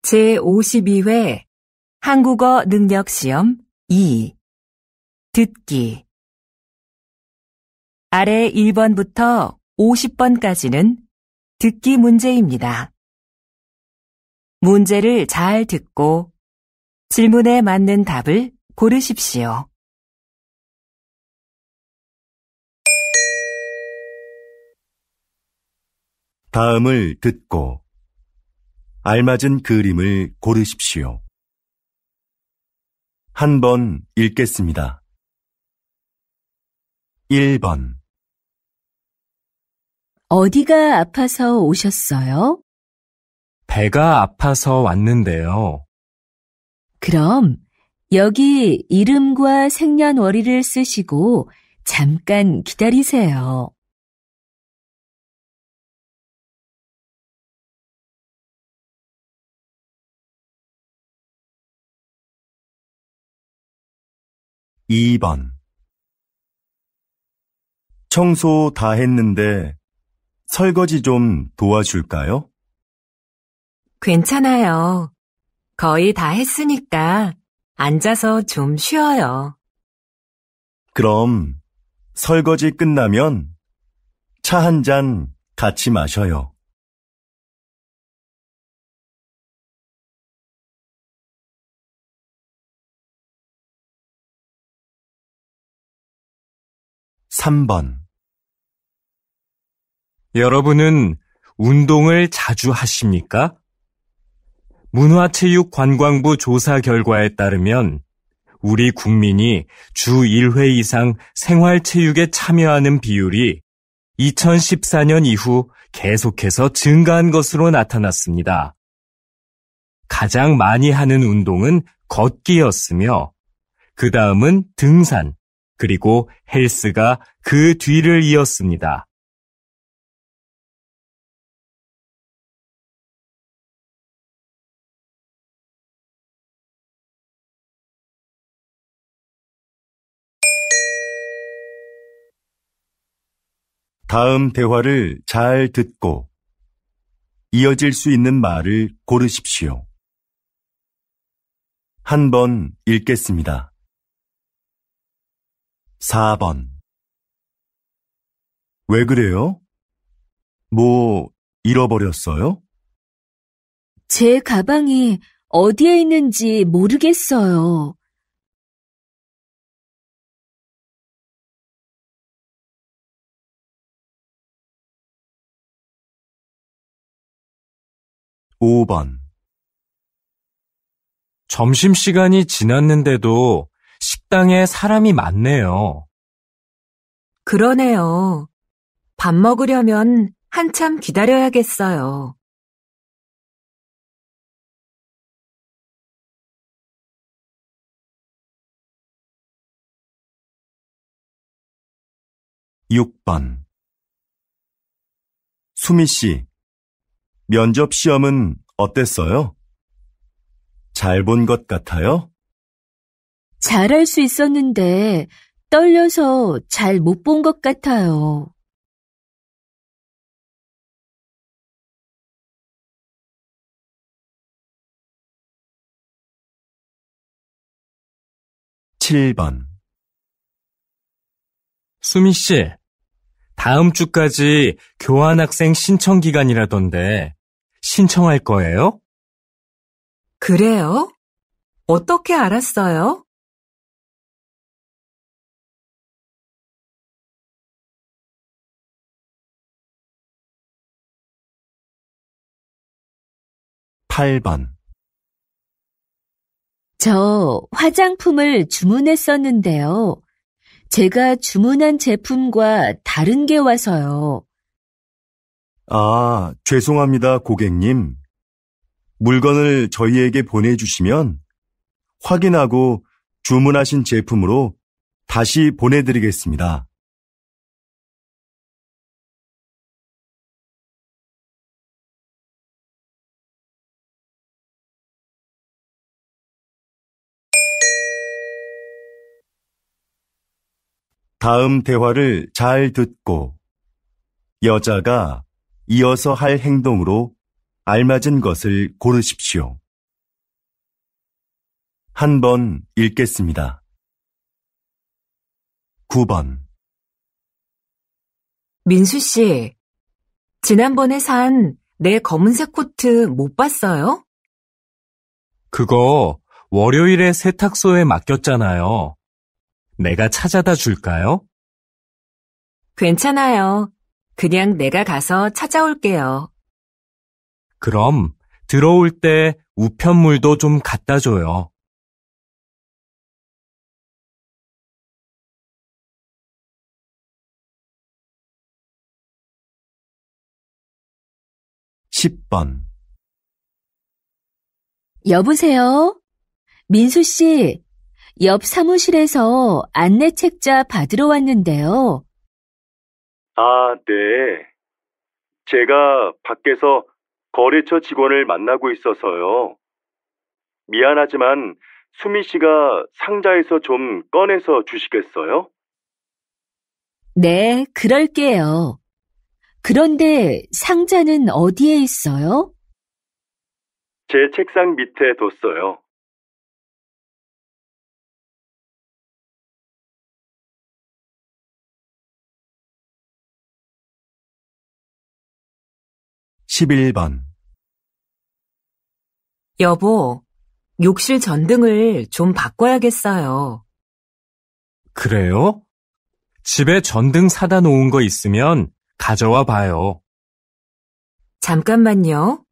제52회 한국어 능력 시험 2 듣기 아래 1번부터 50번까지는 듣기 문제입니다. 문제를 잘 듣고 질문에 맞는 답을 고르십시오. 다음을 듣고 알맞은 그림을 고르십시오. 한 번 읽겠습니다. 1번 어디가 아파서 오셨어요? 배가 아파서 왔는데요. 그럼 여기 이름과 생년월일을 쓰시고 잠깐 기다리세요. 2번 청소 다 했는데 설거지 좀 도와줄까요? 괜찮아요. 거의 다 했으니까 앉아서 좀 쉬어요. 그럼 설거지 끝나면 차 한 잔 같이 마셔요. 3번 여러분은 운동을 자주 하십니까? 문화체육관광부 조사 결과에 따르면 우리 국민이 주 1회 이상 생활체육에 참여하는 비율이 2014년 이후 계속해서 증가한 것으로 나타났습니다. 가장 많이 하는 운동은 걷기였으며 그 다음은 등산, 그리고 헬스가 그 뒤를 이었습니다. 다음 대화를 잘 듣고 이어질 수 있는 말을 고르십시오. 한 번 읽겠습니다. 4번 왜 그래요? 뭐 잃어버렸어요? 제 가방이 어디에 있는지 모르겠어요. 5번 점심시간이 지났는데도 식당에 사람이 많네요. 그러네요. 밥 먹으려면 한참 기다려야겠어요. 6번 수미 씨, 면접 시험은 어땠어요? 잘 본 것 같아요? 잘할 수 있었는데 떨려서 잘 못 본 것 같아요. 7번 수미 씨, 다음 주까지 교환학생 신청 기간이라던데 신청할 거예요? 그래요? 어떻게 알았어요? 8번 저 화장품을 주문했었는데요. 제가 주문한 제품과 다른 게 와서요. 아, 죄송합니다, 고객님. 물건을 저희에게 보내주시면 확인하고 주문하신 제품으로 다시 보내드리겠습니다. 다음 대화를 잘 듣고 여자가 이어서 할 행동으로 알맞은 것을 고르십시오. 한 번 읽겠습니다. 9번. 민수 씨, 지난번에 산 내 검은색 코트 못 봤어요? 그거 월요일에 세탁소에 맡겼잖아요. 내가 찾아다 줄까요? 괜찮아요. 그냥 내가 가서 찾아올게요. 그럼 들어올 때 우편물도 좀 갖다 줘요. 10번. 여보세요? 민수 씨, 옆 사무실에서 안내 책자 받으러 왔는데요. 아, 네. 제가 밖에서 거래처 직원을 만나고 있어서요. 미안하지만 수미 씨가 상자에서 좀 꺼내서 주시겠어요? 네, 그럴게요. 그런데 상자는 어디에 있어요? 제 책상 밑에 뒀어요. 11번. 여보, 욕실 전등을 좀 바꿔야겠어요. 그래요? 집에 전등 사다 놓은 거 있으면 가져와 봐요. 잠깐만요.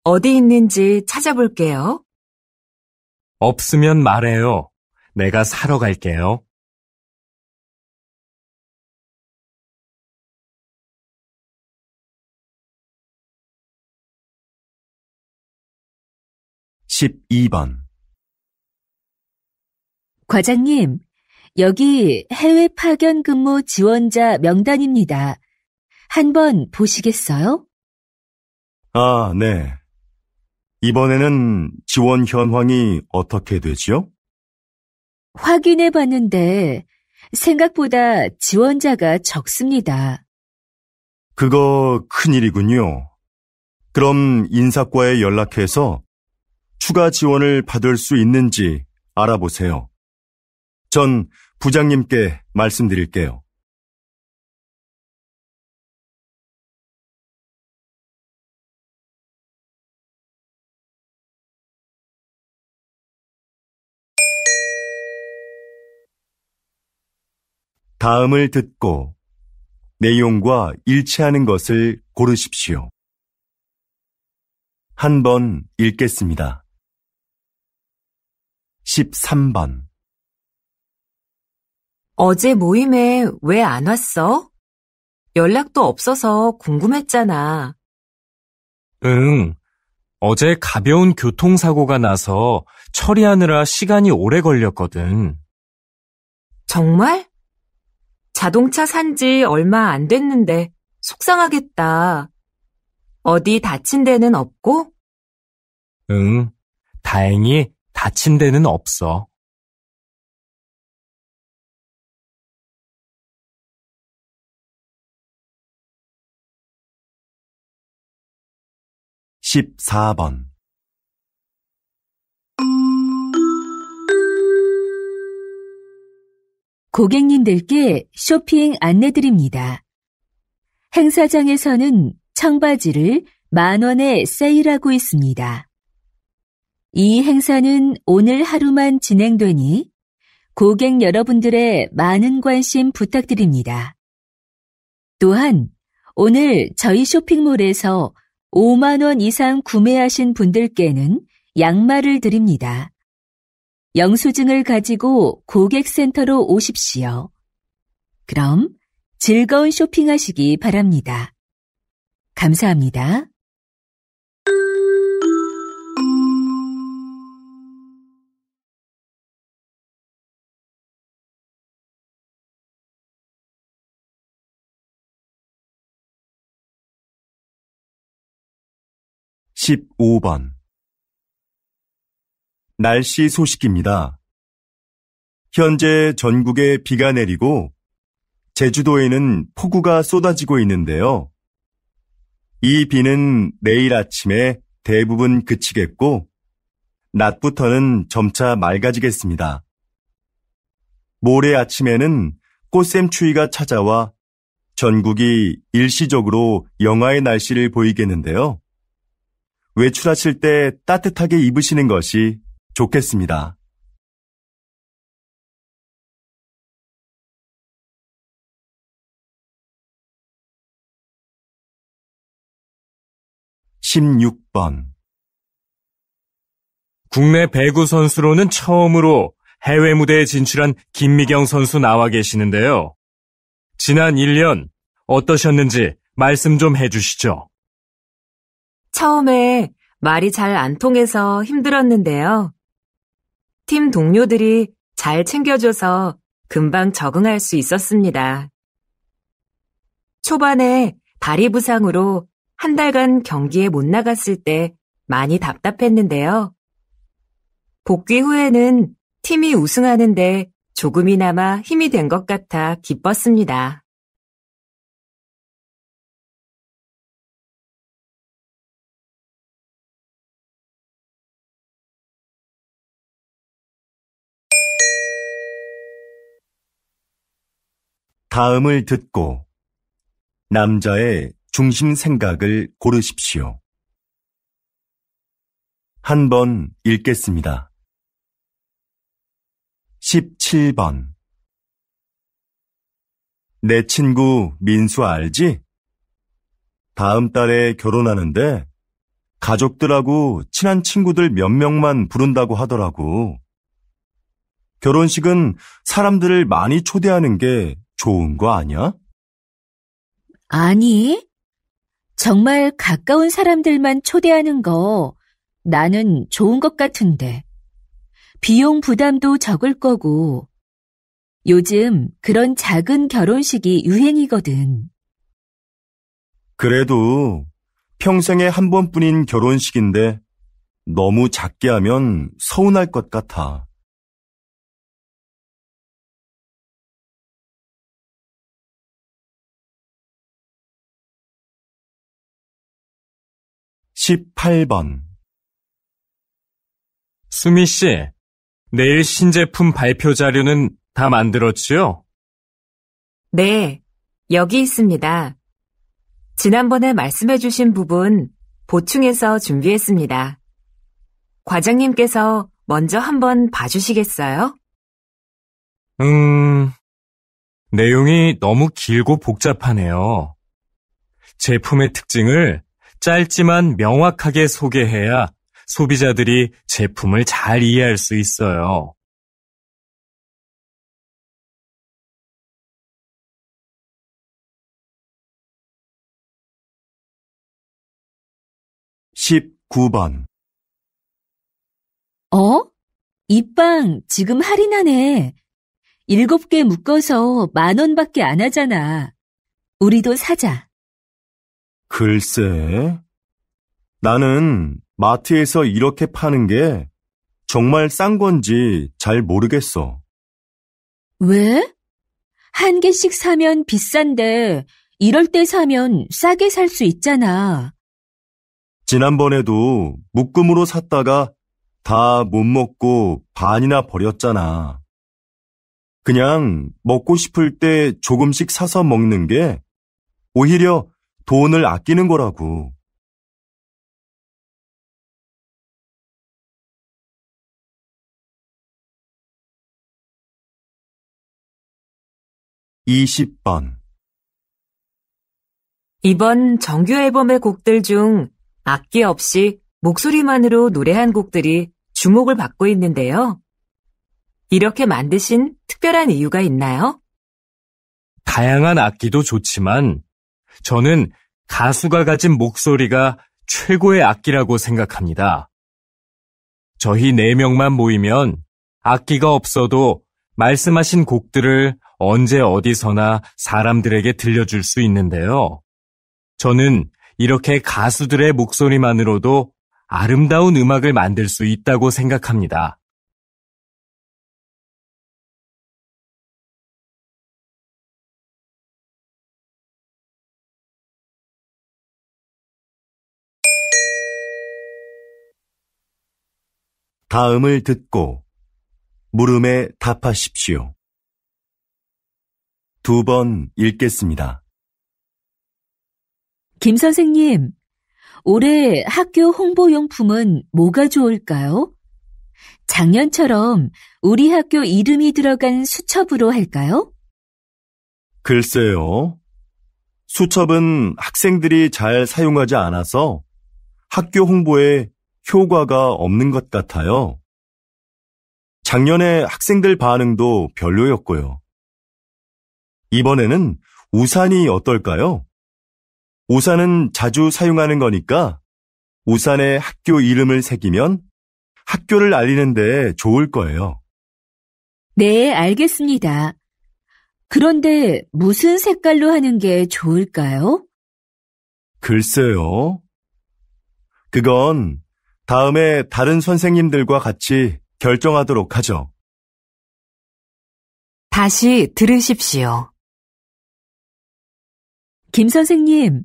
어디 있는지 찾아볼게요. 없으면 말해요. 내가 사러 갈게요. 12번. 과장님, 여기 해외 파견 근무 지원자 명단입니다. 한번 보시겠어요? 아, 네. 이번에는 지원 현황이 어떻게 되지요? 확인해 봤는데 생각보다 지원자가 적습니다. 그거 큰일이군요. 그럼 인사과에 연락해서 추가 지원을 받을 수 있는지 알아보세요. 전 부장님께 말씀드릴게요. '다음을 듣고 내용과 일치하는 것을 고르십시오. 한 번 읽겠습니다. 13번. 어제 모임에 왜 안 왔어? 연락도 없어서 궁금했잖아. 응. 어제 가벼운 교통사고가 나서 처리하느라 시간이 오래 걸렸거든. 정말? 자동차 산 지 얼마 안 됐는데 속상하겠다. 어디 다친 데는 없고? 응. 다행히 다친 데는 없어. 14번. 고객님들께 쇼핑 안내드립니다. 행사장에서는 청바지를 10,000원에 세일하고 있습니다. 이 행사는 오늘 하루만 진행되니 고객 여러분들의 많은 관심 부탁드립니다. 또한 오늘 저희 쇼핑몰에서 5만 원 이상 구매하신 분들께는 양말을 드립니다. 영수증을 가지고 고객센터로 오십시오. 그럼 즐거운 쇼핑하시기 바랍니다. 감사합니다. (15번) 날씨 소식입니다. 현재 전국에 비가 내리고 제주도에는 폭우가 쏟아지고 있는데요. 이 비는 내일 아침에 대부분 그치겠고 낮부터는 점차 맑아지겠습니다. 모레 아침에는 꽃샘추위가 찾아와 전국이 일시적으로 영하의 날씨를 보이겠는데요. 외출하실 때 따뜻하게 입으시는 것이 좋겠습니다. (16번) 국내 배구 선수로는 처음으로 해외 무대에 진출한 김미경 선수 나와 계시는데요. 지난 1년 어떠셨는지 말씀 좀 해주시죠. 처음에 말이 잘 안 통해서 힘들었는데요. 팀 동료들이 잘 챙겨줘서 금방 적응할 수 있었습니다. 초반에 다리 부상으로 한 달간 경기에 못 나갔을 때 많이 답답했는데요. 복귀 후에는 팀이 우승하는데 조금이나마 힘이 된 것 같아 기뻤습니다. 다음을 듣고 남자의 중심 생각을 고르십시오. 한 번 읽겠습니다. 17번. 내 친구 민수 알지? 다음 달에 결혼하는데 가족들하고 친한 친구들 몇 명만 부른다고 하더라고. 결혼식은 사람들을 많이 초대하는 게 좋은 거 아니야? 아니, 정말 가까운 사람들만 초대하는 거 나는 좋은 것 같은데. 비용 부담도 적을 거고. 요즘 그런 작은 결혼식이 유행이거든. 그래도 평생에 한 번뿐인 결혼식인데 너무 작게 하면 서운할 것 같아. 18번. 수미 씨, 내일 신제품 발표 자료는 다 만들었지요? 네, 여기 있습니다. 지난번에 말씀해주신 부분 보충해서 준비했습니다. 과장님께서 먼저 한번 봐주시겠어요? 내용이 너무 길고 복잡하네요. 제품의 특징을 짧지만 명확하게 소개해야 소비자들이 제품을 잘 이해할 수 있어요. (19번) 이 빵 지금 할인하네. 7개 묶어서 10,000원밖에 안 하잖아. 우리도 사자. 글쎄, 나는 마트에서 이렇게 파는 게 정말 싼 건지 잘 모르겠어. 왜? 한 개씩 사면 비싼데 이럴 때 사면 싸게 살 수 있잖아. 지난번에도 묶음으로 샀다가 다 못 먹고 반이나 버렸잖아. 그냥 먹고 싶을 때 조금씩 사서 먹는 게 오히려 돈을 아끼는 거라고. 20번. 이번 정규 앨범의 곡들 중 악기 없이 목소리만으로 노래한 곡들이 주목을 받고 있는데요. 이렇게 만드신 특별한 이유가 있나요? 다양한 악기도 좋지만 저는 가수가 가진 목소리가 최고의 악기라고 생각합니다. 저희 4명만 모이면 악기가 없어도 말씀하신 곡들을 언제 어디서나 사람들에게 들려줄 수 있는데요. 저는 이렇게 가수들의 목소리만으로도 아름다운 음악을 만들 수 있다고 생각합니다. 다음을 듣고 물음에 답하십시오. 2번 읽겠습니다. 김 선생님, 올해 학교 홍보용품은 뭐가 좋을까요? 작년처럼 우리 학교 이름이 들어간 수첩으로 할까요? 글쎄요. 수첩은 학생들이 잘 사용하지 않아서 학교 홍보에 효과가 없는 것 같아요. 작년에 학생들 반응도 별로였고요. 이번에는 우산이 어떨까요? 우산은 자주 사용하는 거니까 우산에 학교 이름을 새기면 학교를 알리는 데 좋을 거예요. 네, 알겠습니다. 그런데 무슨 색깔로 하는 게 좋을까요? 글쎄요. 그건 다음에 다른 선생님들과 같이 결정하도록 하죠. 다시 들으십시오. 김 선생님,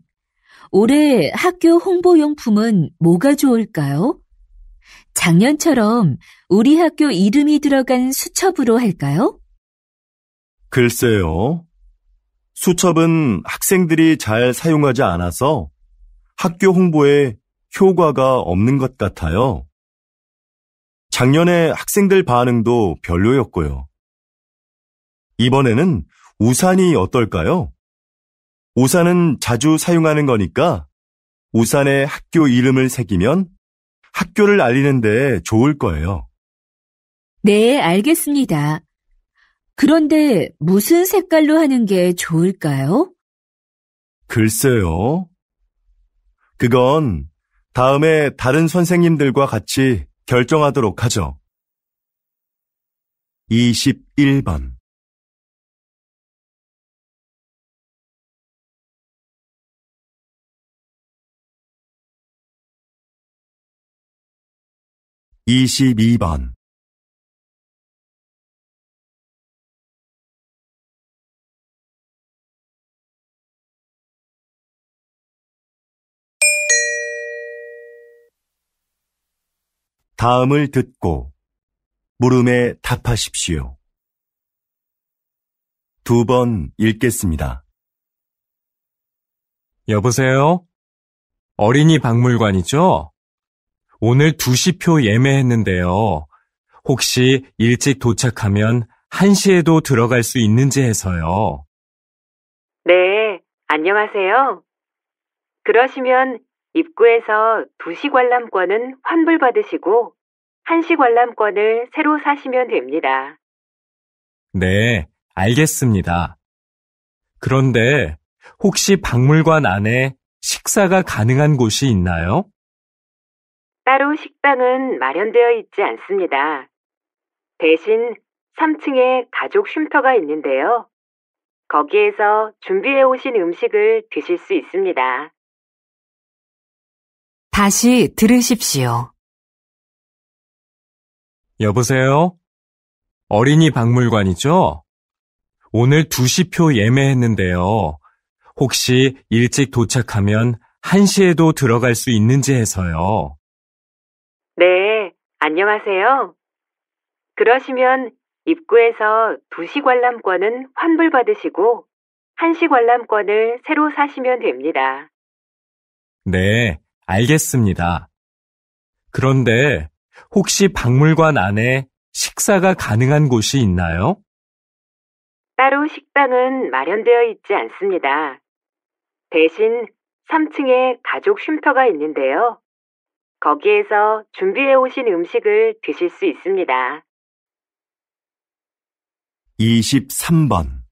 올해 학교 홍보용품은 뭐가 좋을까요? 작년처럼 우리 학교 이름이 들어간 수첩으로 할까요? 글쎄요. 수첩은 학생들이 잘 사용하지 않아서 학교 홍보에 효과가 없는 것 같아요. 작년에 학생들 반응도 별로였고요. 이번에는 우산이 어떨까요? 우산은 자주 사용하는 거니까 우산에 학교 이름을 새기면 학교를 알리는 데 좋을 거예요. 네, 알겠습니다. 그런데 무슨 색깔로 하는 게 좋을까요? 글쎄요. 그건 다음에 다른 선생님들과 같이 결정하도록 하죠. 21번 22번 다음을 듣고 물음에 답하십시오. 2번 읽겠습니다. 여보세요? 어린이 박물관이죠? 오늘 2시표 예매했는데요. 혹시 일찍 도착하면 1시에도 들어갈 수 있는지 해서요. 네, 안녕하세요. 그러시면 입구에서 2시 관람권은 환불받으시고 1시 관람권을 새로 사시면 됩니다. 네, 알겠습니다. 그런데 혹시 박물관 안에 식사가 가능한 곳이 있나요? 따로 식당은 마련되어 있지 않습니다. 대신 3층에 가족 쉼터가 있는데요. 거기에서 준비해 오신 음식을 드실 수 있습니다. 다시 들으십시오. 여보세요? 어린이 박물관이죠? 오늘 2시표 예매했는데요. 혹시 일찍 도착하면 1시에도 들어갈 수 있는지 해서요. 네, 안녕하세요. 그러시면 입구에서 2시 관람권은 환불받으시고 1시 관람권을 새로 사시면 됩니다. 네, 알겠습니다. 그런데 혹시 박물관 안에 식사가 가능한 곳이 있나요? 따로 식당은 마련되어 있지 않습니다. 대신 3층에 가족 쉼터가 있는데요. 거기에서 준비해 오신 음식을 드실 수 있습니다. 23번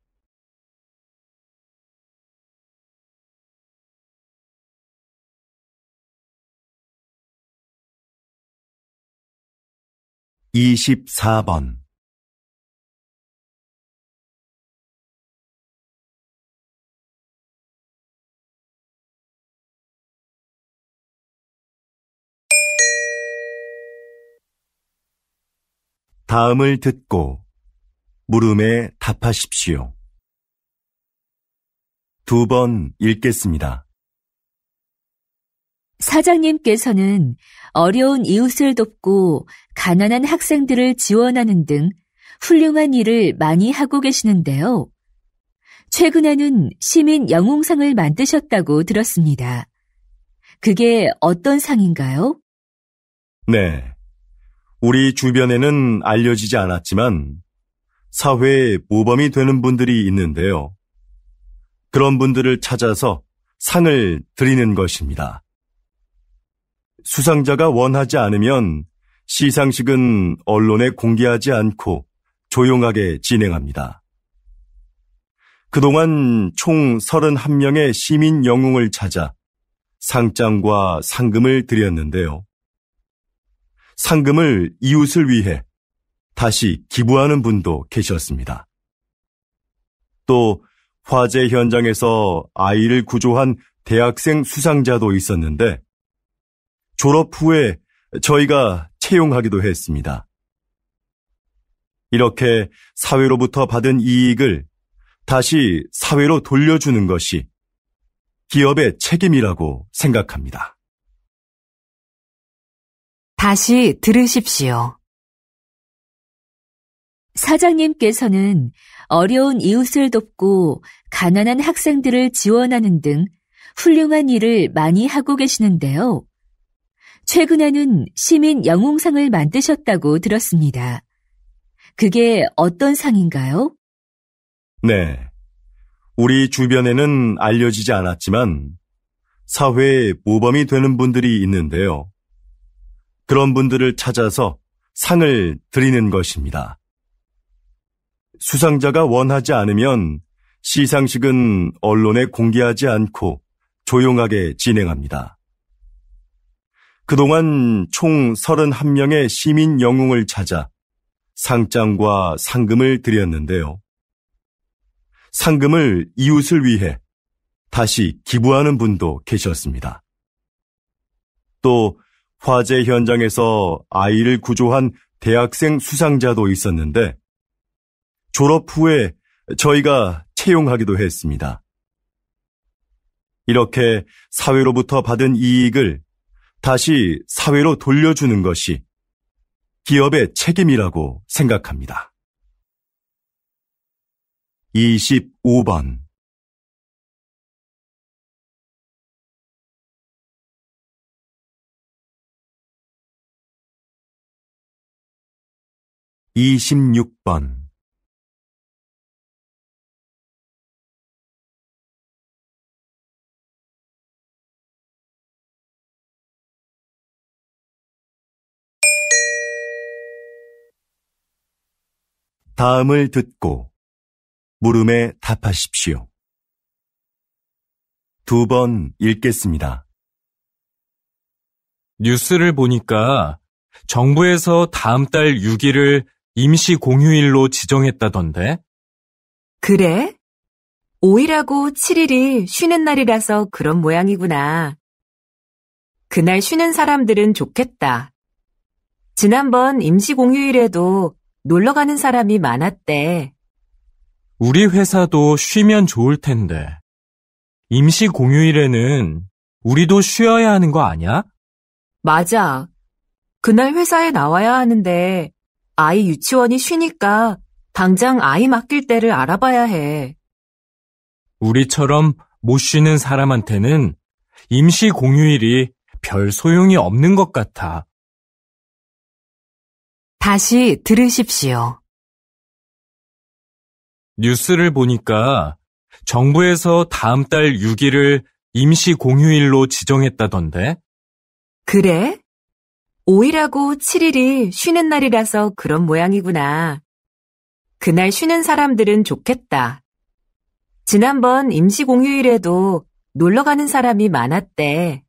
24번 다음을 듣고 물음에 답하십시오. 2번 읽겠습니다. 사장님께서는 어려운 이웃을 돕고 가난한 학생들을 지원하는 등 훌륭한 일을 많이 하고 계시는데요. 최근에는 시민 영웅상을 만드셨다고 들었습니다. 그게 어떤 상인가요? 네. 우리 주변에는 알려지지 않았지만 사회에 모범이 되는 분들이 있는데요. 그런 분들을 찾아서 상을 드리는 것입니다. 수상자가 원하지 않으면 시상식은 언론에 공개하지 않고 조용하게 진행합니다. 그동안 총 31명의 시민 영웅을 찾아 상장과 상금을 드렸는데요. 상금을 이웃을 위해 다시 기부하는 분도 계셨습니다. 또 화재 현장에서 아이를 구조한 대학생 수상자도 있었는데 졸업 후에 저희가 채용하기도 했습니다. 이렇게 사회로부터 받은 이익을 다시 사회로 돌려주는 것이 기업의 책임이라고 생각합니다. 다시 들으십시오. 사장님께서는 어려운 이웃을 돕고 가난한 학생들을 지원하는 등 훌륭한 일을 많이 하고 계시는데요. 최근에는 시민 영웅상을 만드셨다고 들었습니다. 그게 어떤 상인가요? 네. 우리 주변에는 알려지지 않았지만 사회에 모범이 되는 분들이 있는데요. 그런 분들을 찾아서 상을 드리는 것입니다. 수상자가 원하지 않으면 시상식은 언론에 공개하지 않고 조용하게 진행합니다. 그동안 총 31명의 시민 영웅을 찾아 상장과 상금을 드렸는데요. 상금을 이웃을 위해 다시 기부하는 분도 계셨습니다. 또 화재 현장에서 아이를 구조한 대학생 수상자도 있었는데 졸업 후에 저희가 채용하기도 했습니다. 이렇게 사회로부터 받은 이익을 다시 사회로 돌려주는 것이 기업의 책임이라고 생각합니다. 25번 26번 다음을 듣고 물음에 답하십시오. 2번 읽겠습니다. 뉴스를 보니까 정부에서 다음 달 6일을 임시 공휴일로 지정했다던데? 그래? 5일하고 7일이 쉬는 날이라서 그런 모양이구나. 그날 쉬는 사람들은 좋겠다. 지난번 임시 공휴일에도 놀러 가는 사람이 많았대. 우리 회사도 쉬면 좋을 텐데. 임시 공휴일에는 우리도 쉬어야 하는 거 아니야? 맞아. 그날 회사에 나와야 하는데 아이 유치원이 쉬니까 당장 아이 맡길 때를 알아봐야 해. 우리처럼 못 쉬는 사람한테는 임시 공휴일이 별 소용이 없는 것 같아. 다시 들으십시오. 뉴스를 보니까 정부에서 다음 달 6일을 임시 공휴일로 지정했다던데? 그래? 5일하고 7일이 쉬는 날이라서 그런 모양이구나. 그날 쉬는 사람들은 좋겠다. 지난번 임시 공휴일에도 놀러 가는 사람이 많았대.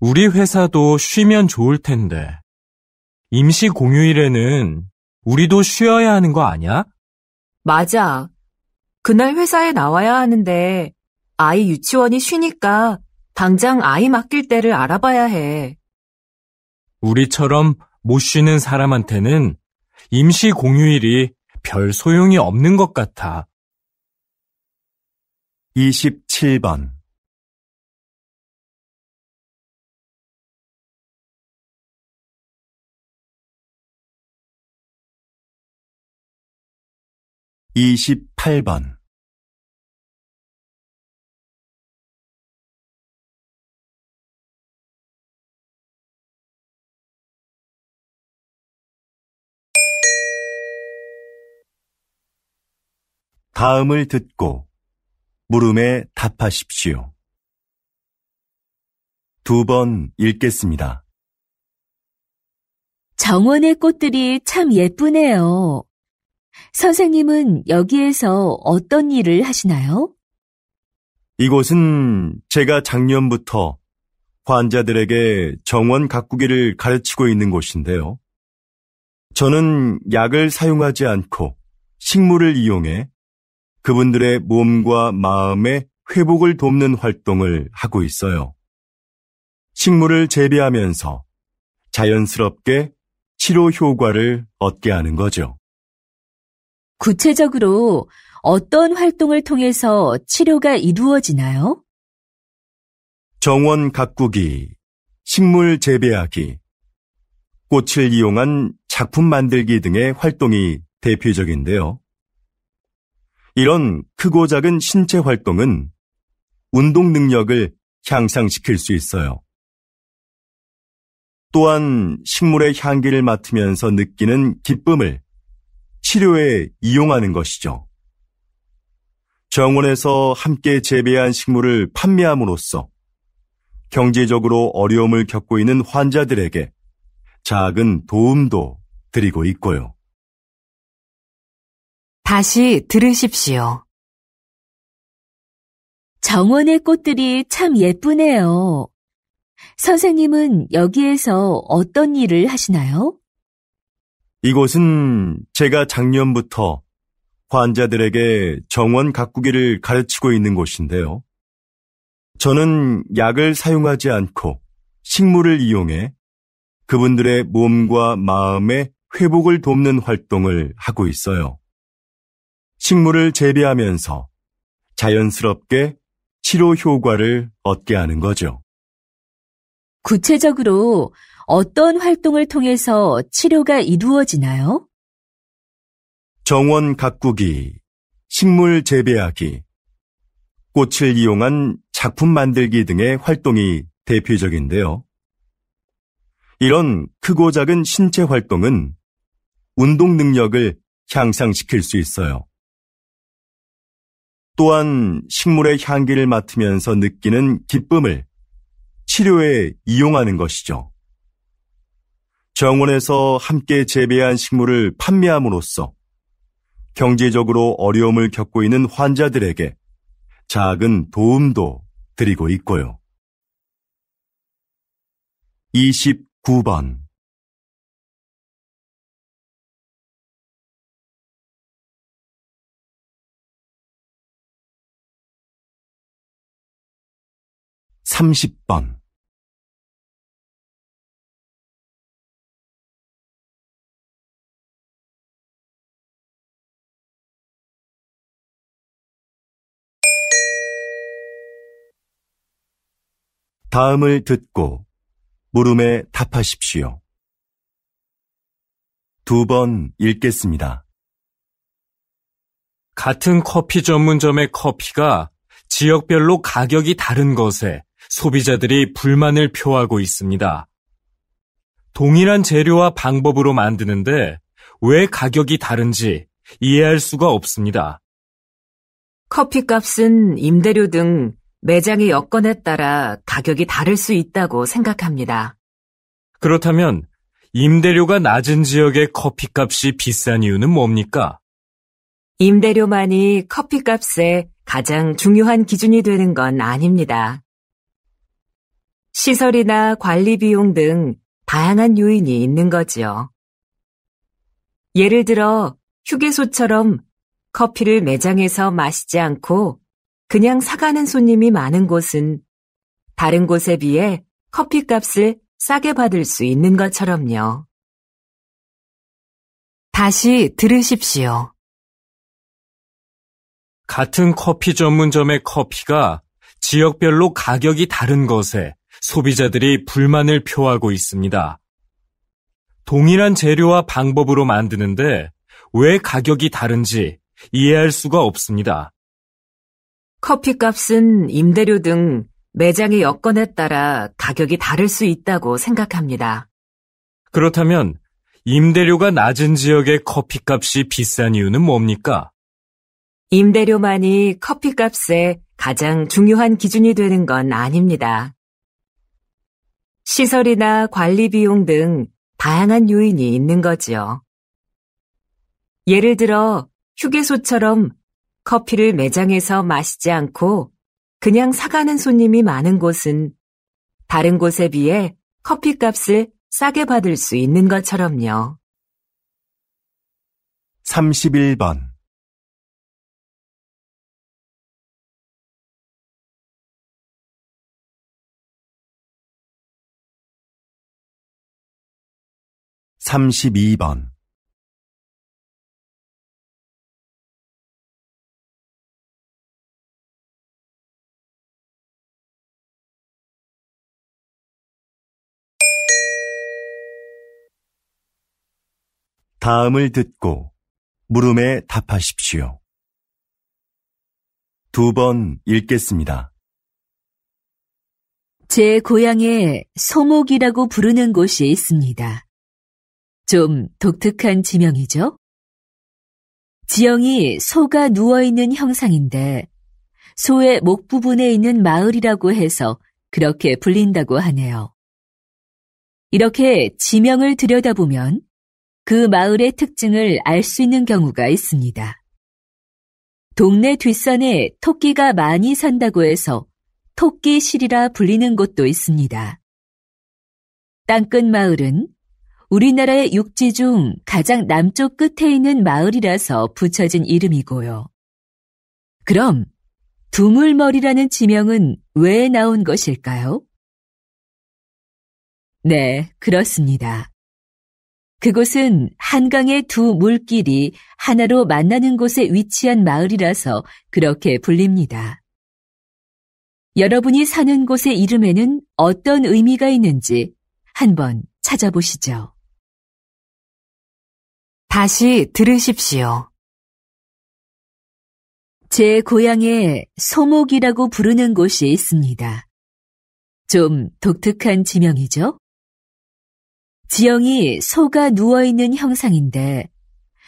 우리 회사도 쉬면 좋을 텐데. 임시 공휴일에는 우리도 쉬어야 하는 거 아니야? 맞아. 그날 회사에 나와야 하는데 아이 유치원이 쉬니까 당장 아이 맡길 때를 알아봐야 해. 우리처럼 못 쉬는 사람한테는 임시 공휴일이 별 소용이 없는 것 같아. 27번 28번. 다음을 듣고 물음에 답하십시오. 2번 읽겠습니다. 정원의 꽃들이 참 예쁘네요. 선생님은 여기에서 어떤 일을 하시나요? 이곳은 제가 작년부터 환자들에게 정원 가꾸기를 가르치고 있는 곳인데요. 저는 약을 사용하지 않고 식물을 이용해 그분들의 몸과 마음의 회복을 돕는 활동을 하고 있어요. 식물을 재배하면서 자연스럽게 치료 효과를 얻게 하는 거죠. 구체적으로 어떤 활동을 통해서 치료가 이루어지나요? 정원 가꾸기, 식물 재배하기, 꽃을 이용한 작품 만들기 등의 활동이 대표적인데요. 이런 크고 작은 신체 활동은 운동 능력을 향상시킬 수 있어요. 또한 식물의 향기를 맡으면서 느끼는 기쁨을 치료에 이용하는 것이죠. 정원에서 함께 재배한 식물을 판매함으로써 경제적으로 어려움을 겪고 있는 환자들에게 작은 도움도 드리고 있고요. 다시 들으십시오. 정원의 꽃들이 참 예쁘네요. 선생님은 여기에서 어떤 일을 하시나요? 이곳은 제가 작년부터 환자들에게 정원 가꾸기를 가르치고 있는 곳인데요. 저는 약을 사용하지 않고 식물을 이용해 그분들의 몸과 마음의 회복을 돕는 활동을 하고 있어요. 식물을 재배하면서 자연스럽게 치료 효과를 얻게 하는 거죠. 구체적으로 어떤 활동을 통해서 치료가 이루어지나요? 정원 가꾸기, 식물 재배하기, 꽃을 이용한 작품 만들기 등의 활동이 대표적인데요. 이런 크고 작은 신체 활동은 운동 능력을 향상시킬 수 있어요. 또한 식물의 향기를 맡으면서 느끼는 기쁨을 치료에 이용하는 것이죠. 정원에서 함께 재배한 식물을 판매함으로써 경제적으로 어려움을 겪고 있는 환자들에게 작은 도움도 드리고 있고요. 29번. (30번) 다음을 듣고 물음에 답하십시오. 2번 읽겠습니다. 같은 커피 전문점의 커피가 지역별로 가격이 다른 것에 소비자들이 불만을 표하고 있습니다. 동일한 재료와 방법으로 만드는데 왜 가격이 다른지 이해할 수가 없습니다. 커피값은 임대료 등 매장의 여건에 따라 가격이 다를 수 있다고 생각합니다. 그렇다면 임대료가 낮은 지역의 커피값이 비싼 이유는 뭡니까? 임대료만이 커피값의 가장 중요한 기준이 되는 건 아닙니다. 시설이나 관리 비용 등 다양한 요인이 있는 거지요. 예를 들어 휴게소처럼 커피를 매장에서 마시지 않고 그냥 사가는 손님이 많은 곳은 다른 곳에 비해 커피값을 싸게 받을 수 있는 것처럼요. 다시 들으십시오. 같은 커피 전문점의 커피가 지역별로 가격이 다른 것에 소비자들이 불만을 표하고 있습니다. 동일한 재료와 방법으로 만드는데 왜 가격이 다른지 이해할 수가 없습니다. 커피값은 임대료 등 매장의 여건에 따라 가격이 다를 수 있다고 생각합니다. 그렇다면 임대료가 낮은 지역의 커피값이 비싼 이유는 뭡니까? 임대료만이 커피값의 가장 중요한 기준이 되는 건 아닙니다. 시설이나 관리 비용 등 다양한 요인이 있는 거지요. 예를 들어 휴게소처럼 커피를 매장에서 마시지 않고 그냥 사가는 손님이 많은 곳은 다른 곳에 비해 커피값을 싸게 받을 수 있는 것처럼요. 31번 32번 다음을 듣고 물음에 답하십시오. 2번 읽겠습니다. 제 고향에 소목이라고 부르는 곳이 있습니다. 좀 독특한 지명이죠? 지형이 소가 누워있는 형상인데 소의 목 부분에 있는 마을이라고 해서 그렇게 불린다고 하네요. 이렇게 지명을 들여다보면 그 마을의 특징을 알 수 있는 경우가 있습니다. 동네 뒷산에 토끼가 많이 산다고 해서 토끼실이라 불리는 곳도 있습니다. 땅끝 마을은 우리나라의 육지 중 가장 남쪽 끝에 있는 마을이라서 붙여진 이름이고요. 그럼 두물머리라는 지명은 왜 나온 것일까요? 네, 그렇습니다. 그곳은 한강의 두 물길이 하나로 만나는 곳에 위치한 마을이라서 그렇게 불립니다. 여러분이 사는 곳의 이름에는 어떤 의미가 있는지 한번 찾아보시죠. 다시 들으십시오. 제 고향에 소목이라고 부르는 곳이 있습니다. 좀 독특한 지명이죠? 지형이 소가 누워있는 형상인데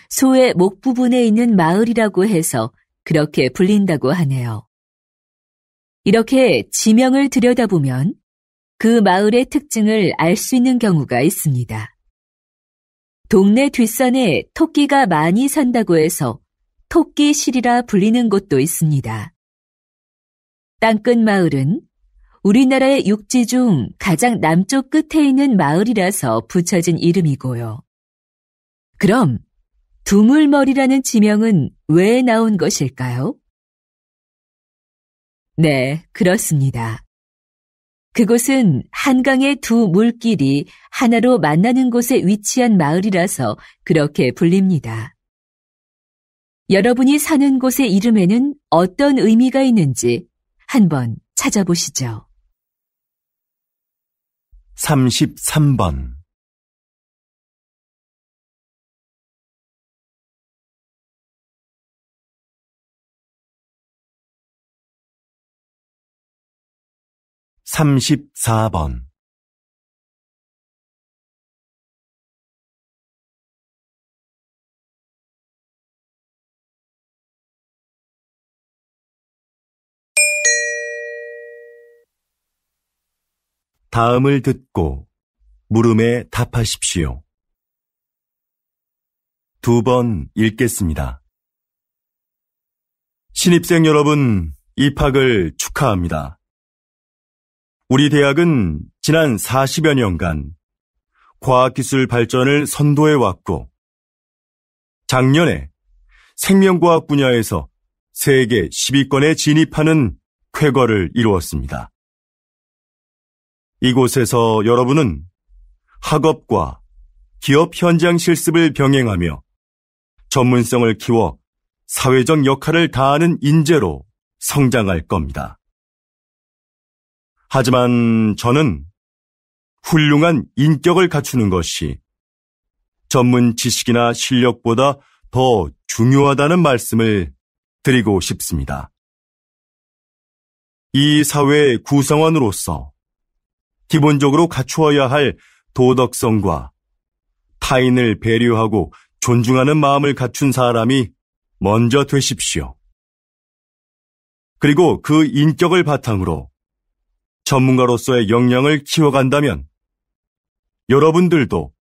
소의 목 부분에 있는 마을이라고 해서 그렇게 불린다고 하네요. 이렇게 지명을 들여다보면 그 마을의 특징을 알 수 있는 경우가 있습니다. 동네 뒷산에 토끼가 많이 산다고 해서 토끼실이라 불리는 곳도 있습니다. 땅끝 마을은 우리나라의 육지 중 가장 남쪽 끝에 있는 마을이라서 붙여진 이름이고요. 그럼 두물머리라는 지명은 왜 나온 것일까요? 네, 그렇습니다. 그곳은 한강의 두 물길이 하나로 만나는 곳에 위치한 마을이라서 그렇게 불립니다. 여러분이 사는 곳의 이름에는 어떤 의미가 있는지 한번 찾아보시죠. 33번 34번 다음을 듣고 물음에 답하십시오. 2번 읽겠습니다. 신입생 여러분, 입학을 축하합니다. 우리 대학은 지난 40여 년간 과학기술 발전을 선도해왔고, 작년에 생명과학 분야에서 세계 10위권에 진입하는 쾌거를 이루었습니다. 이곳에서 여러분은 학업과 기업 현장 실습을 병행하며 전문성을 키워 사회적 역할을 다하는 인재로 성장할 겁니다. 하지만 저는 훌륭한 인격을 갖추는 것이 전문 지식이나 실력보다 더 중요하다는 말씀을 드리고 싶습니다. 이 사회의 구성원으로서 기본적으로 갖추어야 할 도덕성과 타인을 배려하고 존중하는 마음을 갖춘 사람이 먼저 되십시오. 그리고 그 인격을 바탕으로 전문가로서의 역량을 키워간다면 여러분들도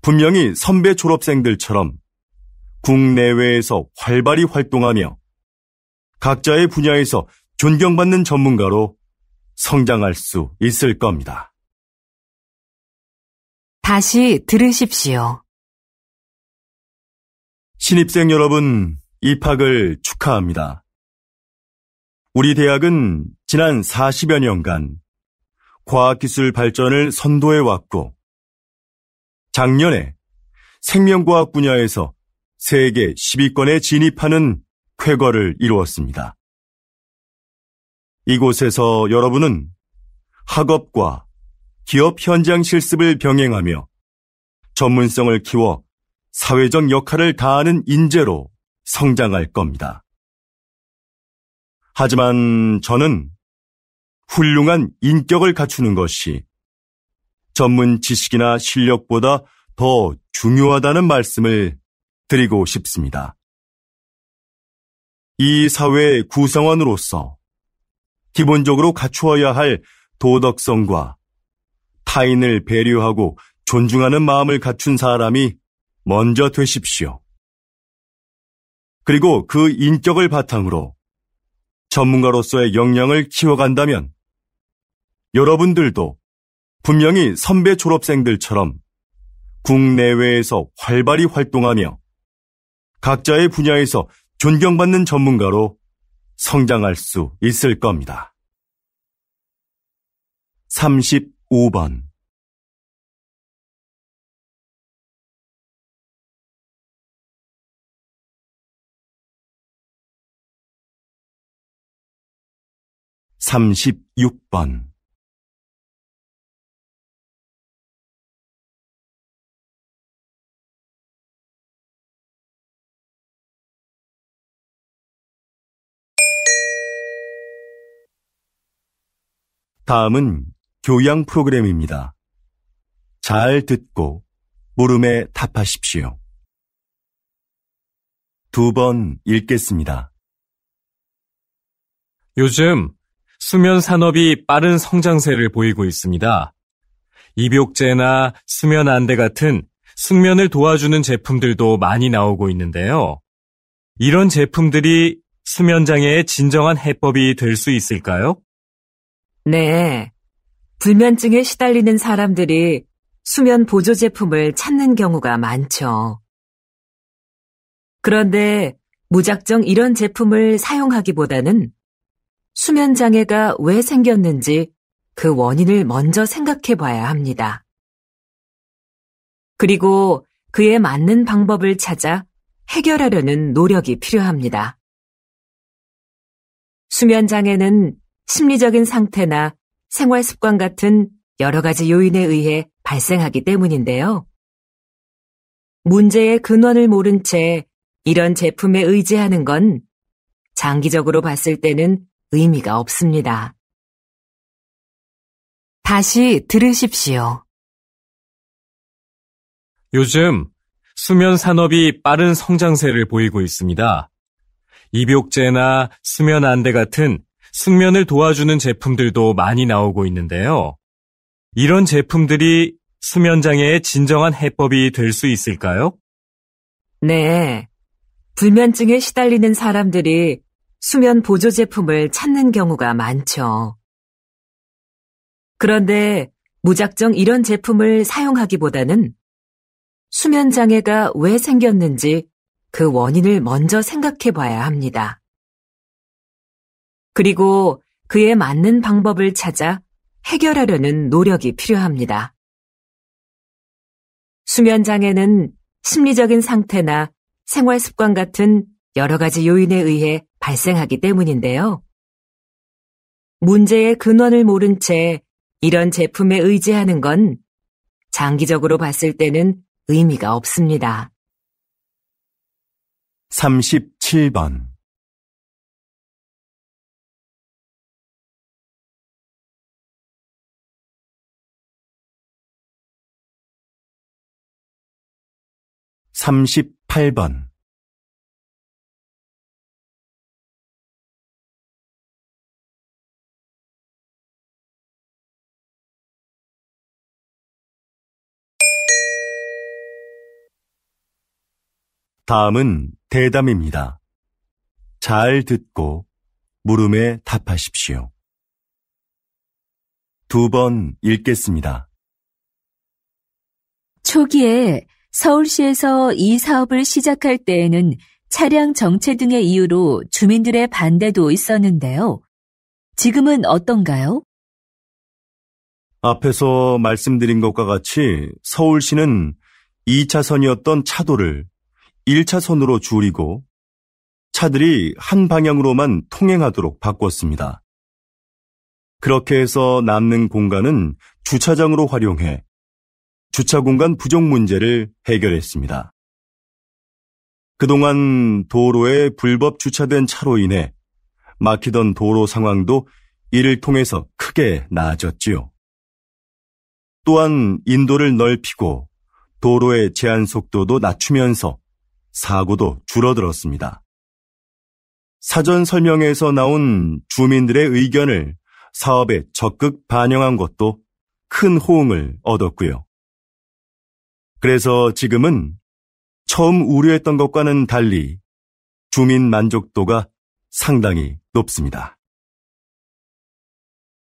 분명히 선배 졸업생들처럼 국내외에서 활발히 활동하며 각자의 분야에서 존경받는 전문가로 성장할 수 있을 겁니다. 다시 들으십시오. 신입생 여러분, 입학을 축하합니다. 우리 대학은 지난 40여 년간 과학기술 발전을 선도해왔고 작년에 생명과학 분야에서 세계 10위권에 진입하는 쾌거를 이루었습니다. 이곳에서 여러분은 학업과 기업 현장 실습을 병행하며 전문성을 키워 사회적 역할을 다하는 인재로 성장할 겁니다. 하지만 저는 훌륭한 인격을 갖추는 것이 전문 지식이나 실력보다 더 중요하다는 말씀을 드리고 싶습니다. 이 사회의 구성원으로서 기본적으로 갖추어야 할 도덕성과 타인을 배려하고 존중하는 마음을 갖춘 사람이 먼저 되십시오. 그리고 그 인격을 바탕으로 전문가로서의 역량을 키워간다면 여러분들도 분명히 선배 졸업생들처럼 국내외에서 활발히 활동하며 각자의 분야에서 존경받는 전문가로 성장할 수 있을 겁니다. 35번 36번 다음은 교양 프로그램입니다. 잘 듣고 물음에 답하십시오. 2번 읽겠습니다. 요즘 수면 산업이 빠른 성장세를 보이고 있습니다. 입욕제나 수면 안대 같은 숙면을 도와주는 제품들도 많이 나오고 있는데요. 이런 제품들이 수면 장애의 진정한 해법이 될 수 있을까요? 네. 불면증에 시달리는 사람들이 수면 보조 제품을 찾는 경우가 많죠. 그런데 무작정 이런 제품을 사용하기보다는 수면 장애가 왜 생겼는지 그 원인을 먼저 생각해 봐야 합니다. 그리고 그에 맞는 방법을 찾아 해결하려는 노력이 필요합니다. 수면 장애는 심리적인 상태나 생활 습관 같은 여러 가지 요인에 의해 발생하기 때문인데요. 문제의 근원을 모른 채 이런 제품에 의지하는 건 장기적으로 봤을 때는 의미가 없습니다. 다시 들으십시오. 요즘 수면 산업이 빠른 성장세를 보이고 있습니다. 입욕제나 수면 안대 같은 숙면을 도와주는 제품들도 많이 나오고 있는데요. 이런 제품들이 수면 장애의 진정한 해법이 될 수 있을까요? 네. 불면증에 시달리는 사람들이 수면 보조 제품을 찾는 경우가 많죠. 그런데 무작정 이런 제품을 사용하기보다는 수면 장애가 왜 생겼는지 그 원인을 먼저 생각해 봐야 합니다. 그리고 그에 맞는 방법을 찾아 해결하려는 노력이 필요합니다. 수면 장애는 심리적인 상태나 생활 습관 같은 여러 가지 요인에 의해 발생하기 때문인데요. 문제의 근원을 모른 채 이런 제품에 의지하는 건 장기적으로 봤을 때는 의미가 없습니다. 37번 38번 다음은 대담입니다. 잘 듣고 물음에 답하십시오. 2번 읽겠습니다. 초기에 서울시에서 이 사업을 시작할 때에는 차량 정체 등의 이유로 주민들의 반대도 있었는데요. 지금은 어떤가요? 앞에서 말씀드린 것과 같이 서울시는 2차선이었던 차도를 1차선으로 줄이고 차들이 한 방향으로만 통행하도록 바꿨습니다. 그렇게 해서 남는 공간은 주차장으로 활용해 주차 공간 부족 문제를 해결했습니다. 그동안 도로에 불법 주차된 차로 인해 막히던 도로 상황도 이를 통해서 크게 나아졌지요. 또한 인도를 넓히고 도로의 제한 속도도 낮추면서 사고도 줄어들었습니다. 사전 설명에서 나온 주민들의 의견을 사업에 적극 반영한 것도 큰 호응을 얻었고요. 그래서 지금은 처음 우려했던 것과는 달리 주민 만족도가 상당히 높습니다.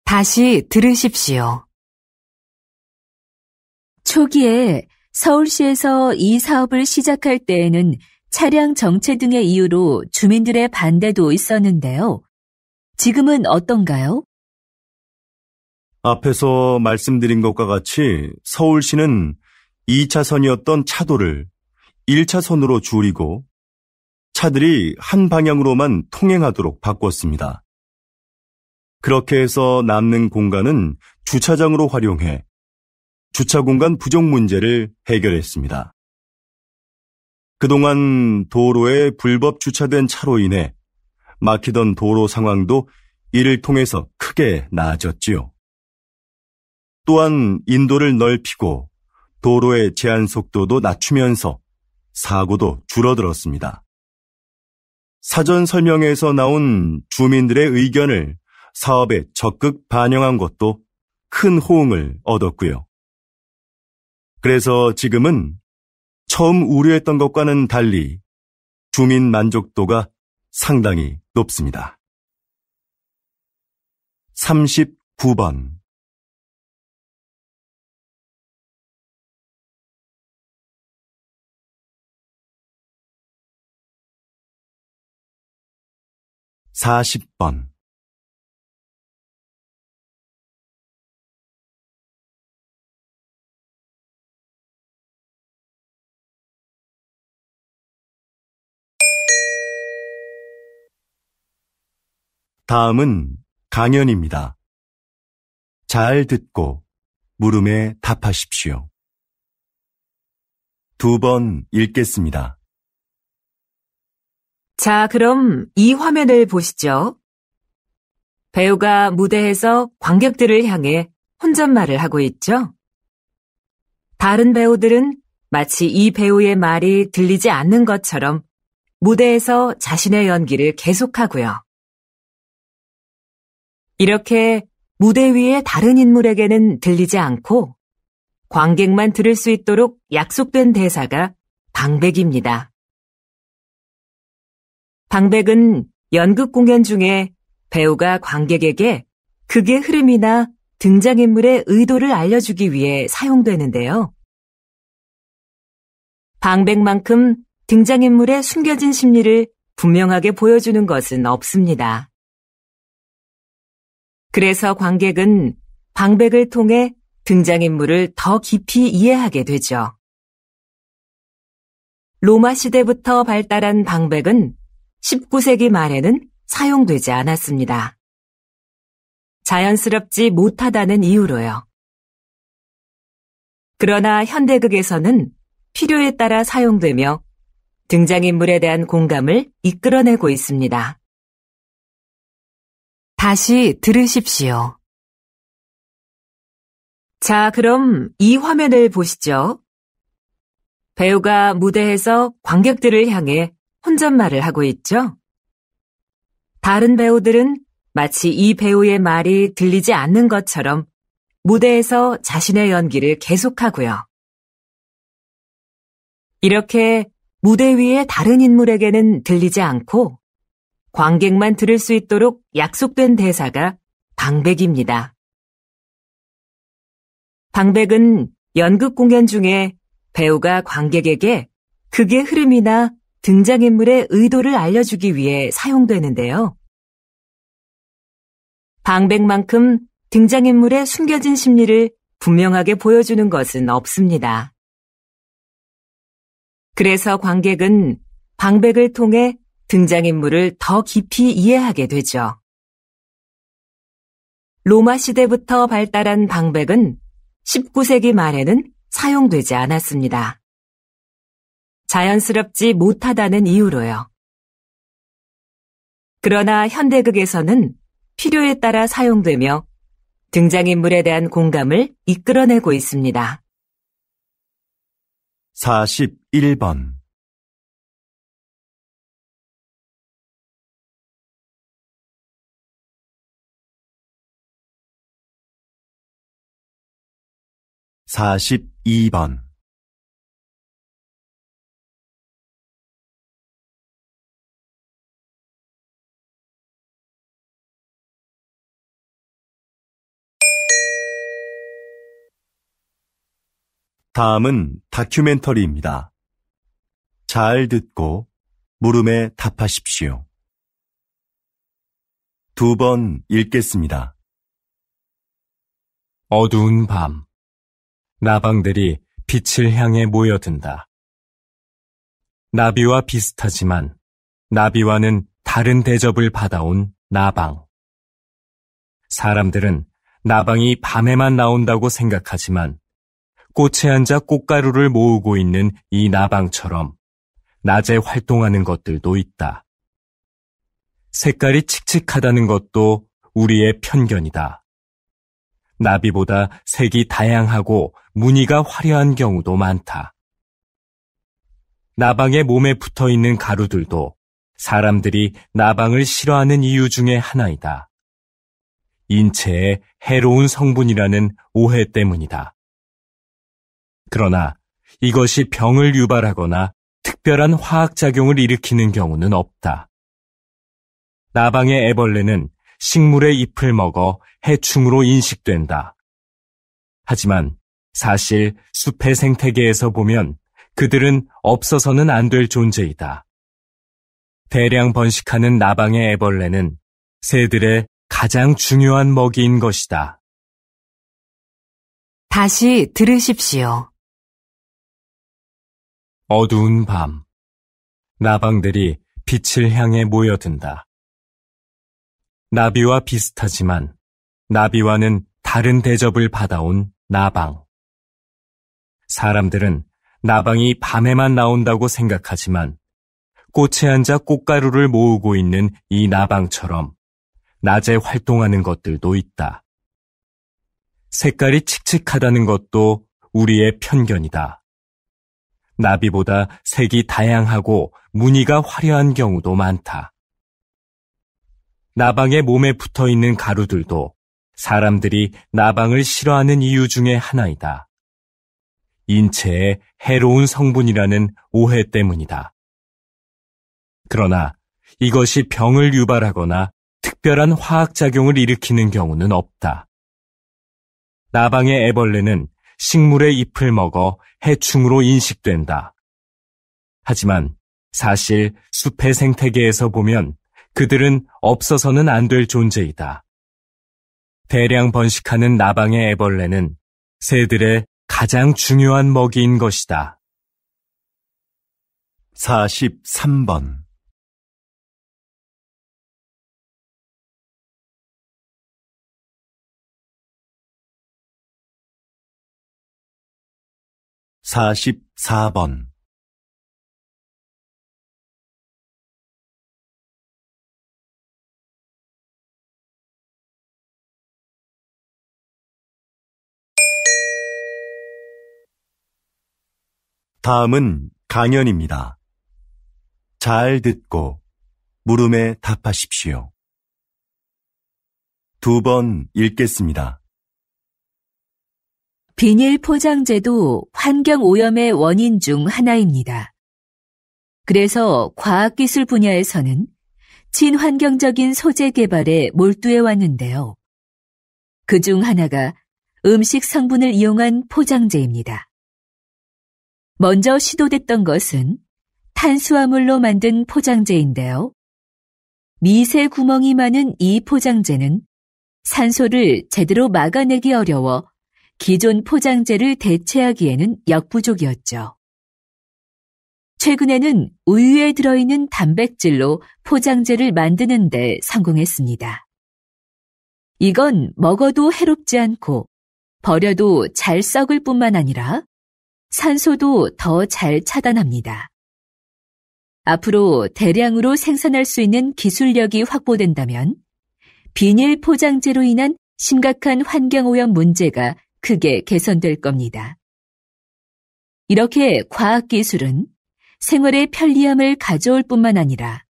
다시 들으십시오. 초기에 서울시에서 이 사업을 시작할 때에는 차량 정체 등의 이유로 주민들의 반대도 있었는데요. 지금은 어떤가요? 앞에서 말씀드린 것과 같이 서울시는 2차선이었던 차도를 1차선으로 줄이고 차들이 한 방향으로만 통행하도록 바꿨습니다. 그렇게 해서 남는 공간은 주차장으로 활용해 주차 공간 부족 문제를 해결했습니다. 그동안 도로에 불법 주차된 차로 인해 막히던 도로 상황도 이를 통해서 크게 나아졌지요. 또한 인도를 넓히고 도로의 제한 속도도 낮추면서 사고도 줄어들었습니다. 사전 설명에서 나온 주민들의 의견을 사업에 적극 반영한 것도 큰 호응을 얻었고요. 그래서 지금은 처음 우려했던 것과는 달리 주민 만족도가 상당히 높습니다. 39번 40번 다음은 강연입니다. 잘 듣고 물음에 답하십시오. 2번 읽겠습니다. 자, 그럼 이 화면을 보시죠. 배우가 무대에서 관객들을 향해 혼잣말을 하고 있죠. 다른 배우들은 마치 이 배우의 말이 들리지 않는 것처럼 무대에서 자신의 연기를 계속하고요. 이렇게 무대 위의 다른 인물에게는 들리지 않고 관객만 들을 수 있도록 약속된 대사가 방백입니다. 방백은 연극 공연 중에 배우가 관객에게 극의 흐름이나 등장인물의 의도를 알려주기 위해 사용되는데요. 방백만큼 등장인물의 숨겨진 심리를 분명하게 보여주는 것은 없습니다. 그래서 관객은 방백을 통해 등장인물을 더 깊이 이해하게 되죠. 로마 시대부터 발달한 방백은 19세기 말에는 사용되지 않았습니다. 자연스럽지 못하다는 이유로요. 그러나 현대극에서는 필요에 따라 사용되며 등장인물에 대한 공감을 이끌어내고 있습니다. 다시 들으십시오. 자, 그럼 이 화면을 보시죠. 배우가 무대에서 관객들을 향해 혼잣말을 하고 있죠. 다른 배우들은 마치 이 배우의 말이 들리지 않는 것처럼 무대에서 자신의 연기를 계속하고요. 이렇게 무대 위의 다른 인물에게는 들리지 않고 관객만 들을 수 있도록 약속된 대사가 방백입니다. 방백은 연극 공연 중에 배우가 관객에게 극의 흐름이나 등장인물의 의도를 알려주기 위해 사용되는데요. 방백만큼 등장인물의 숨겨진 심리를 분명하게 보여주는 것은 없습니다. 그래서 관객은 방백을 통해 등장인물을 더 깊이 이해하게 되죠. 로마 시대부터 발달한 방백은 19세기 말에는 사용되지 않았습니다. 자연스럽지 못하다는 이유로요. 그러나 현대극에서는 필요에 따라 사용되며 등장인물에 대한 공감을 이끌어내고 있습니다. 41번 42번 '다음은 다큐멘터리입니다. 잘 듣고 물음에 답하십시오. 2번 읽겠습니다. 어두운 밤, 나방들이 빛을 향해 모여든다. 나비와 비슷하지만 나비와는 다른 대접을 받아온 나방. 사람들은 나방이 밤에만 나온다고 생각하지만 꽃에 앉아 꽃가루를 모으고 있는 이 나방처럼 낮에 활동하는 것들도 있다. 색깔이 칙칙하다는 것도 우리의 편견이다. 나비보다 색이 다양하고 무늬가 화려한 경우도 많다. 나방의 몸에 붙어있는 가루들도 사람들이 나방을 싫어하는 이유 중에 하나이다. 인체에 해로운 성분이라는 오해 때문이다. 그러나 이것이 병을 유발하거나 특별한 화학작용을 일으키는 경우는 없다. 나방의 애벌레는 식물의 잎을 먹어 해충으로 인식된다. 하지만 사실 숲의 생태계에서 보면 그들은 없어서는 안 될 존재이다. 대량 번식하는 나방의 애벌레는 새들의 가장 중요한 먹이인 것이다. 다시 들으십시오. 어두운 밤, 나방들이 빛을 향해 모여든다. 나비와 비슷하지만 나비와는 다른 대접을 받아온 나방. 사람들은 나방이 밤에만 나온다고 생각하지만 꽃에 앉아 꽃가루를 모으고 있는 이 나방처럼 낮에 활동하는 것들도 있다. 색깔이 칙칙하다는 것도 우리의 편견이다. 나비보다 색이 다양하고 무늬가 화려한 경우도 많다. 나방의 몸에 붙어있는 가루들도 사람들이 나방을 싫어하는 이유 중에 하나이다. 인체에 해로운 성분이라는 오해 때문이다. 그러나 이것이 병을 유발하거나 특별한 화학작용을 일으키는 경우는 없다. 나방의 애벌레는 식물의 잎을 먹어 해충으로 인식된다. 하지만 사실 숲의 생태계에서 보면 그들은 없어서는 안 될 존재이다. 대량 번식하는 나방의 애벌레는 새들의 가장 중요한 먹이인 것이다. 43번 44번 다음은 강연입니다. 잘 듣고 물음에 답하십시오. 2번 읽겠습니다. 비닐 포장재도 환경오염의 원인 중 하나입니다. 그래서 과학기술 분야에서는 친환경적인 소재 개발에 몰두해 왔는데요. 그중 하나가 음식 성분을 이용한 포장재입니다. 먼저 시도됐던 것은 탄수화물로 만든 포장재인데요. 미세 구멍이 많은 이 포장재는 산소를 제대로 막아내기 어려워 기존 포장재를 대체하기에는 역부족이었죠. 최근에는 우유에 들어있는 단백질로 포장재를 만드는 데 성공했습니다. 이건 먹어도 해롭지 않고 버려도 잘 썩을 뿐만 아니라 산소도 더 잘 차단합니다. 앞으로 대량으로 생산할 수 있는 기술력이 확보된다면 비닐 포장재로 인한 심각한 환경오염 문제가 크게 개선될 겁니다. 이렇게 과학기술은 생활의 편리함을 가져올 뿐만 아니라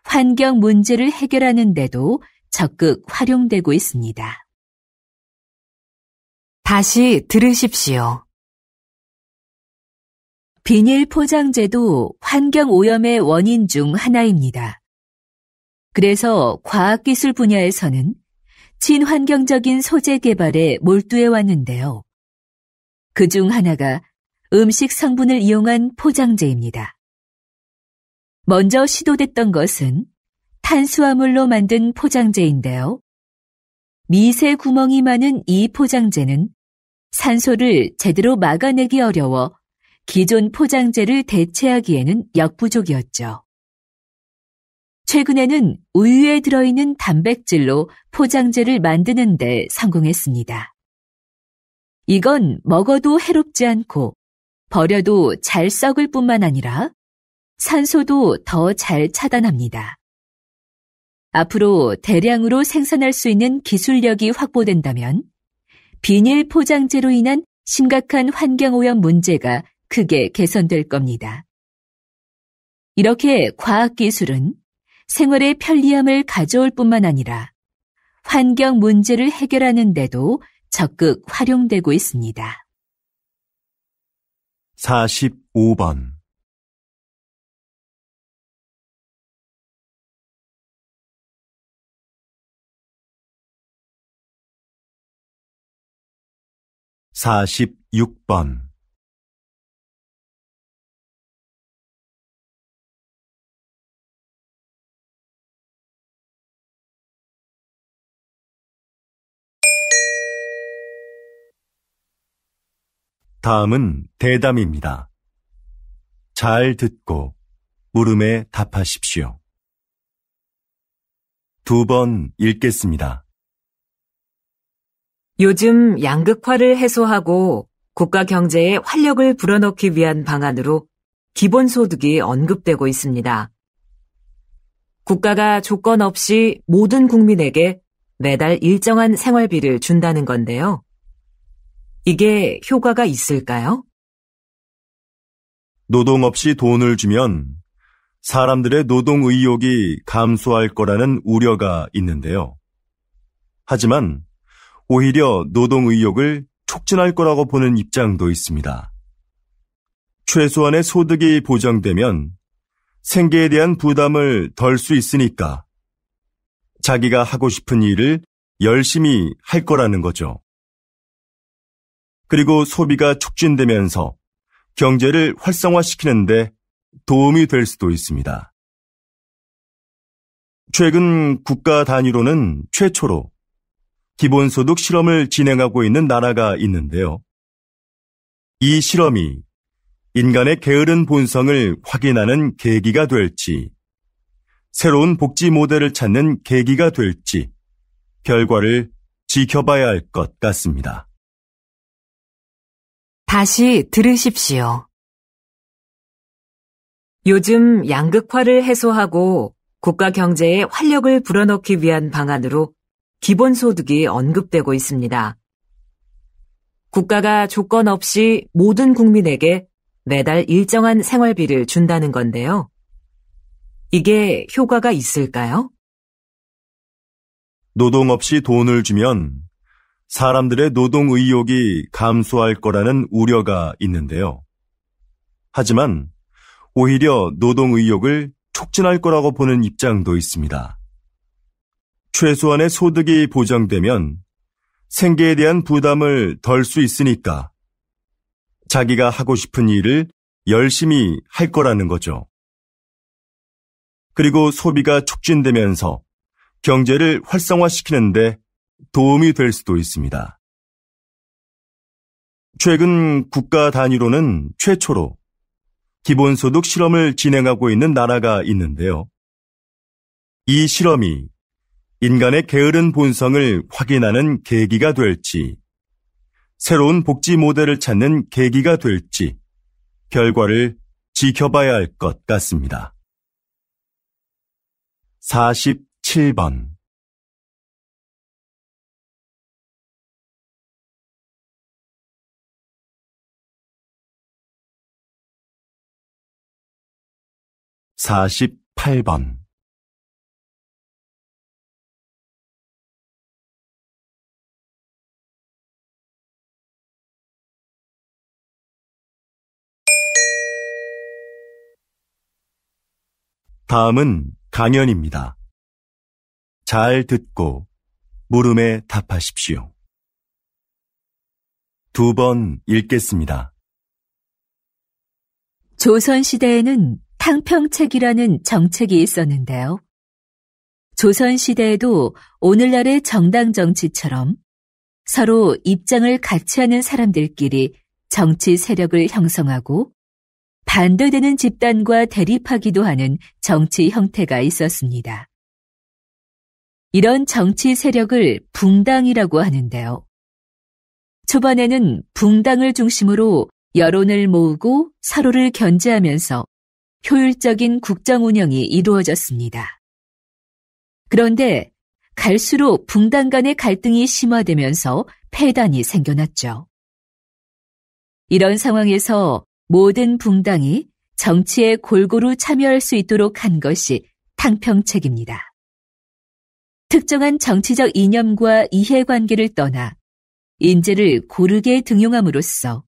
환경 문제를 해결하는 데도 적극 활용되고 있습니다. 다시 들으십시오. 비닐 포장재도 환경오염의 원인 중 하나입니다. 그래서 과학기술 분야에서는 친환경적인 소재 개발에 몰두해 왔는데요. 그중 하나가 음식 성분을 이용한 포장재입니다. 먼저 시도됐던 것은 탄수화물로 만든 포장재인데요. 미세 구멍이 많은 이 포장재는 산소를 제대로 막아내기 어려워 기존 포장재를 대체하기에는 역부족이었죠. 최근에는 우유에 들어있는 단백질로 포장재를 만드는 데 성공했습니다. 이건 먹어도 해롭지 않고 버려도 잘 썩을 뿐만 아니라 산소도 더 잘 차단합니다. 앞으로 대량으로 생산할 수 있는 기술력이 확보된다면 비닐 포장재로 인한 심각한 환경오염 문제가 크게 개선될 겁니다. 이렇게 과학기술은 생활의 편리함을 가져올 뿐만 아니라 환경 문제를 해결하는 데도 적극 활용되고 있습니다. 45번 46번 다음은 대담입니다. 잘 듣고 물음에 답하십시오. 2번 읽겠습니다. 요즘 양극화를 해소하고 국가 경제에 활력을 불어넣기 위한 방안으로 기본소득이 언급되고 있습니다. 국가가 조건 없이 모든 국민에게 매달 일정한 생활비를 준다는 건데요. 이게 효과가 있을까요? 노동 없이 돈을 주면 사람들의 노동 의욕이 감소할 거라는 우려가 있는데요. 하지만 오히려 노동 의욕을 촉진할 거라고 보는 입장도 있습니다. 최소한의 소득이 보장되면 생계에 대한 부담을 덜 수 있으니까 자기가 하고 싶은 일을 열심히 할 거라는 거죠. 그리고 소비가 촉진되면서 경제를 활성화시키는데 도움이 될 수도 있습니다. 최근 국가 단위로는 최초로 기본소득 실험을 진행하고 있는 나라가 있는데요. 이 실험이 인간의 게으른 본성을 확인하는 계기가 될지, 새로운 복지 모델을 찾는 계기가 될지 결과를 지켜봐야 할 것 같습니다. 다시 들으십시오. 요즘 양극화를 해소하고 국가 경제에 활력을 불어넣기 위한 방안으로 기본소득이 언급되고 있습니다. 국가가 조건 없이 모든 국민에게 매달 일정한 생활비를 준다는 건데요. 이게 효과가 있을까요? 노동 없이 돈을 주면 사람들의 노동 의욕이 감소할 거라는 우려가 있는데요. 하지만 오히려 노동 의욕을 촉진할 거라고 보는 입장도 있습니다. 최소한의 소득이 보장되면 생계에 대한 부담을 덜 수 있으니까 자기가 하고 싶은 일을 열심히 할 거라는 거죠. 그리고 소비가 촉진되면서 경제를 활성화시키는데 도움이 될 수도 있습니다. 최근 국가 단위로는 최초로 기본소득 실험을 진행하고 있는 나라가 있는데요. 이 실험이 인간의 게으른 본성을 확인하는 계기가 될지, 새로운 복지 모델을 찾는 계기가 될지 결과를 지켜봐야 할 것 같습니다. 47번 48번 다음은 강연입니다. 잘 듣고 물음에 답하십시오. 2번 읽겠습니다. 조선시대에는 탕평책이라는 정책이 있었는데요. 조선시대에도 오늘날의 정당 정치처럼 서로 입장을 같이 하는 사람들끼리 정치 세력을 형성하고 반대되는 집단과 대립하기도 하는 정치 형태가 있었습니다. 이런 정치 세력을 붕당이라고 하는데요. 초반에는 붕당을 중심으로 여론을 모으고 서로를 견제하면서 효율적인 국정 운영이 이루어졌습니다. 그런데 갈수록 붕당 간의 갈등이 심화되면서 폐단이 생겨났죠. 이런 상황에서 모든 붕당이 정치에 골고루 참여할 수 있도록 한 것이 탕평책입니다. 특정한 정치적 이념과 이해관계를 떠나 인재를 고르게 등용함으로써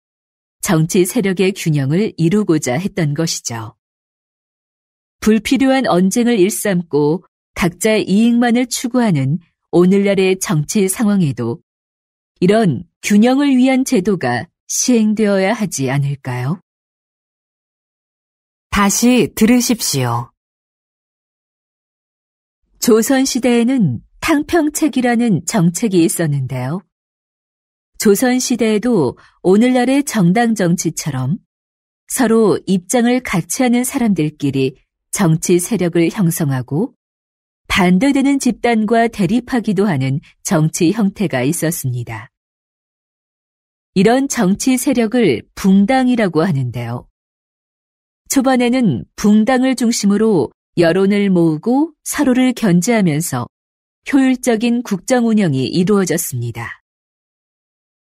정치 세력의 균형을 이루고자 했던 것이죠. 불필요한 언쟁을 일삼고 각자의 이익만을 추구하는 오늘날의 정치 상황에도 이런 균형을 위한 제도가 시행되어야 하지 않을까요? 다시 들으십시오. 조선시대에는 탕평책이라는 정책이 있었는데요. 조선시대에도 오늘날의 정당 정치처럼 서로 입장을 같이 하는 사람들끼리 정치 세력을 형성하고 반대되는 집단과 대립하기도 하는 정치 형태가 있었습니다. 이런 정치 세력을 붕당이라고 하는데요. 초반에는 붕당을 중심으로 여론을 모으고 서로를 견제하면서 효율적인 국정 운영이 이루어졌습니다.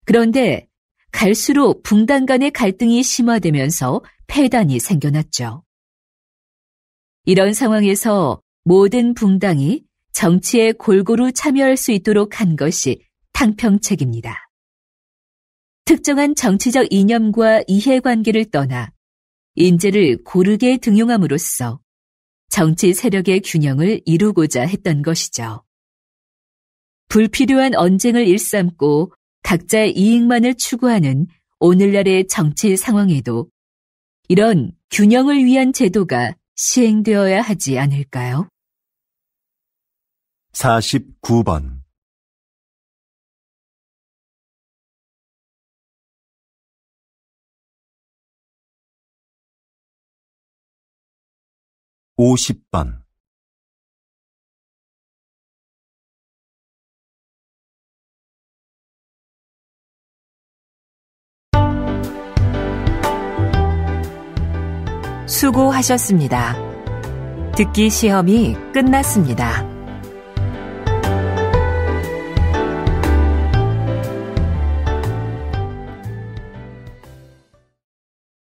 그런데 갈수록 붕당 간의 갈등이 심화되면서 폐단이 생겨났죠. 이런 상황에서 모든 붕당이 정치에 골고루 참여할 수 있도록 한 것이 탕평책입니다. 특정한 정치적 이념과 이해관계를 떠나 인재를 고르게 등용함으로써 정치 세력의 균형을 이루고자 했던 것이죠. 불필요한 언쟁을 일삼고 각자의 이익만을 추구하는 오늘날의 정치 상황에도 이런 균형을 위한 제도가 시행되어야 하지 않을까요? 49번 50번 수고하셨습니다. 듣기 시험이 끝났습니다.